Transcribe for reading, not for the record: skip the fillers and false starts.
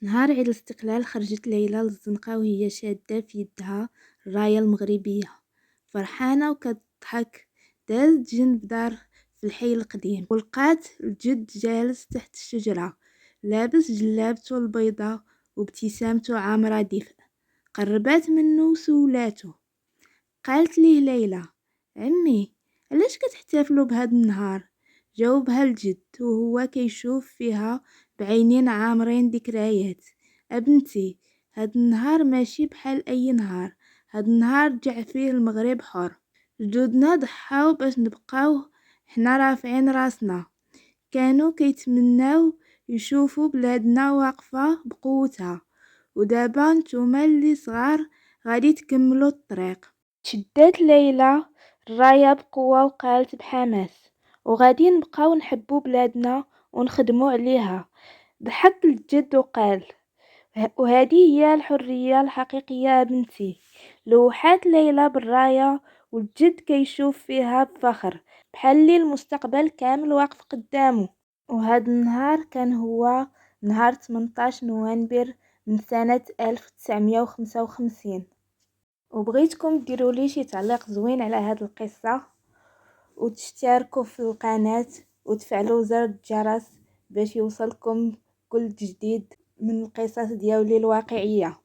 نهار عيد الاستقلال خرجت ليلى للزنقة وهي شادة في يدها الراية المغربية فرحانة وكتضحك. دازت جنب دار في الحي القديم ولقات الجد جالس تحت الشجرة لابس جلابته البيضة وابتسامته عامرة دفء. قربات منه وسولاتو، قالت ليه ليلى: عمي، علاش كتحتفلوا بهذا النهار؟ جاوبها الجد وهو كيشوف فيها بعينين عامرين ذكريات: ابنتي، هاد النهار ماشي بحال اي نهار، هاد النهار رجع فيه المغرب حر. جدودنا ضحاو باش نبقاو حنا رافعين راسنا، كانوا كيتمناو يشوفوا بلادنا واقفة بقوتها، ودابا نتوما اللي صغار غادي تكملوا الطريق. شدات ليلى الراية بقوة وقالت بحماس: وغادي نبقاو نحبو بلادنا ونخدمو عليها. ضحك الجد وقال: وهذه هي الحرية الحقيقية بنتي. لوحات ليلى بالراية والجد كيشوف فيها بفخر بحال اللي المستقبل كامل واقف قدامه. وهذا النهار كان هو نهار 18 نوفمبر من سنة 1955. وبغيتكم ديروا لي شي تعليق زوين على هاد القصة وتشتركوا في القناة وتفعلوا زر الجرس باش يوصلكم كل جديد من القصص ديالي الواقعية.